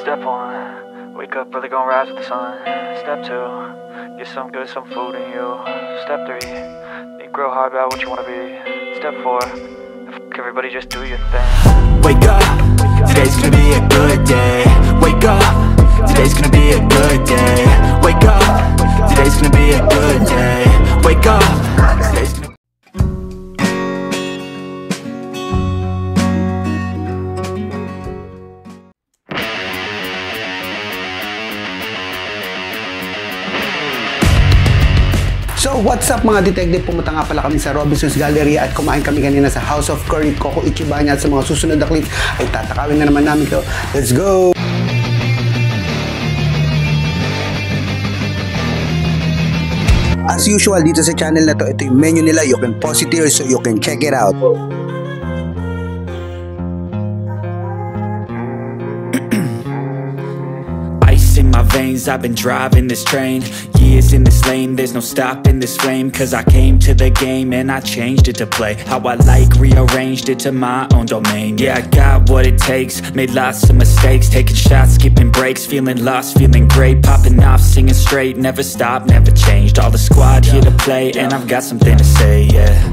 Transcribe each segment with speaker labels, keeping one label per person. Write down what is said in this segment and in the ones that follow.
Speaker 1: Step 1, wake up early, gonna rise with the sun. Step 2, get some good, some food in you. Step 3, think real hard about what you wanna be. Step 4, everybody just do your thing.
Speaker 2: Wake up, today's gonna be a good day. Wake up, today's gonna be a good day. Wake up, today's gonna be a good day. Wake up, today's gonna
Speaker 3: So what's up mga detective, pumunta nga pala kami sa Robinson's Galleria at kumain kami kanina sa House of Curry Coco Ichibanya at sa mga susunod na clips ay tatakawin na naman namin kayo. Let's go! As usual dito sa channel na to, ito yung menu nila, you can pause it here so you can check it out.
Speaker 2: in my veins, I've been driving this train. Years in this lane, there's no stopping this flame. Cause I came to the game and I changed it to play how I like, rearranged it to my own domain. Yeah, I got what it takes, made lots of mistakes, taking shots, skipping breaks, feeling lost, feeling great, popping off, singing straight, never stopped, never changed. All the squad here to play and I've got something to say, yeah.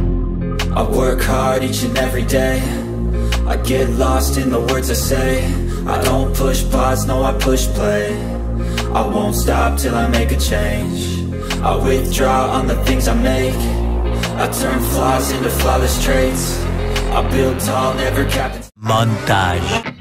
Speaker 2: I work hard each and every day, I get lost in the words I say. I don't push pause, no I push play. I won't stop till I make a change. I withdraw on the things I make. I turn flaws into flawless traits. I build tall, never cap. Montage.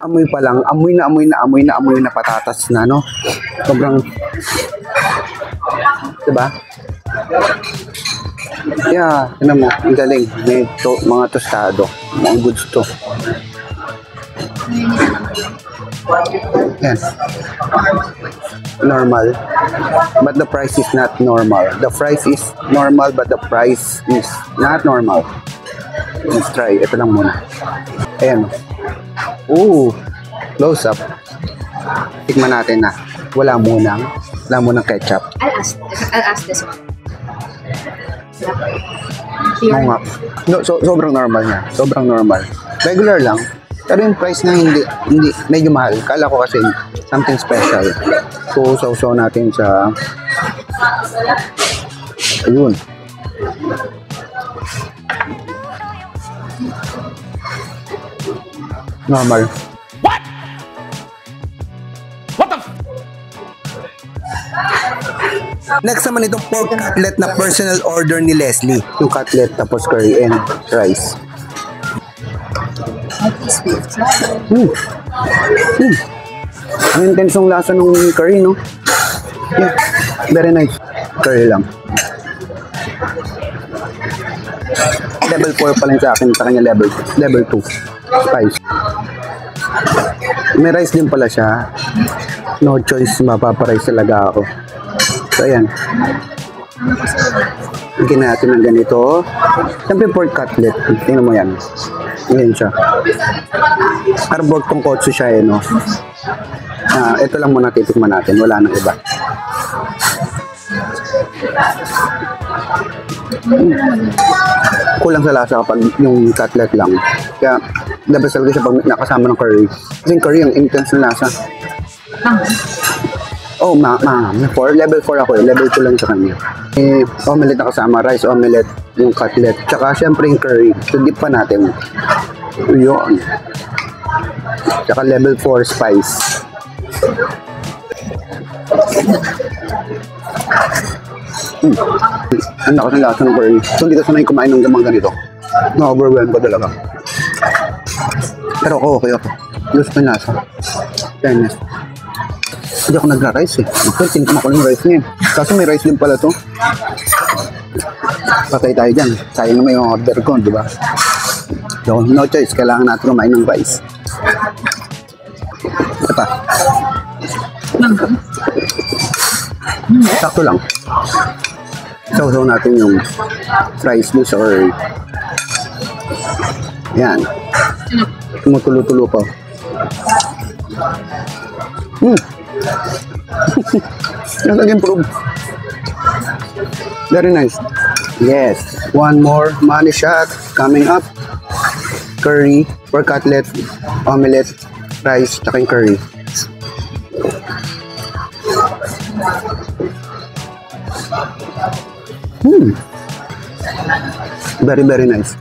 Speaker 3: Amoy pa lang, amoy na patatas na, no? Sobrang, diba? Yeah, tinan mo, ang galing. May mga tostado, mga goods to. Yan. Normal. But the price is not normal. The price is normal, but the price is not normal. Let's try. Ito lang muna. Ayan. Ooh, close up. Tikman natin na. Wala munang ketchup.
Speaker 4: I'll ask this one.
Speaker 3: Oo nga. No, sobrang normal niya. Sobrang normal. Regular lang. Pero yung price na hindi medyo mahal. Kala ko kasi something special. So, sausaw natin sa ayun. Normal.
Speaker 2: What? What the
Speaker 3: Next naman itong pork cutlet na personal order ni Leslie. Yung cutlet tapos curry and rice. Ang intense ng lasa ng curry, no? Yeah. Very nice. Curry lang. Level 4 pa lang sa akin, sa kanya level 2. Spice. May rice din pala siya. No choice, mapaparice talaga ako. So ayan. Bigyan natin ng ganito. Siyempre pork cutlet. Tingnan mo yan. Ayan siya. Arbor tonkotsu siya, no? Ito lang muna titikman natin. Wala nang iba. Kulang sa lasa kapag yung cutlet lang. Kaya the best talaga siya pag nakasama ng curry. Kasi yung curry, yung intense na lasa. Oh, level 4 ako eh. Level 2 lang sa kanya. Omelette na kasama, rice omelette, yung cutlet. Tsaka syempre yung curry. So dip pa natin. Yun. Tsaka level 4 spice. Ang lakas ng lasa ng curry. So hindi ka sanay kumain ng gamang ganito. Na-overwhelm ko talaga. Pero okay. Gusto ko yung lasa. Fairness. Hindi ako nagra-rice eh. Actually, tinikman ko lang yung rice niya. Kaso may rice din pala to. Patay tayo dyan. Sayang naman yung order ko, di ba? So, no choice. Kailangan natin kumain ng rice. Ito pa. Sakto lang. Sausaw natin yung fries mo sa or yan. Tumutulo-tulo pa. Nag-improve. Very nice. Yes. One more money shot coming up. Curry, pork cutlet, omelette, rice, tsaka yung curry. Very, very nice.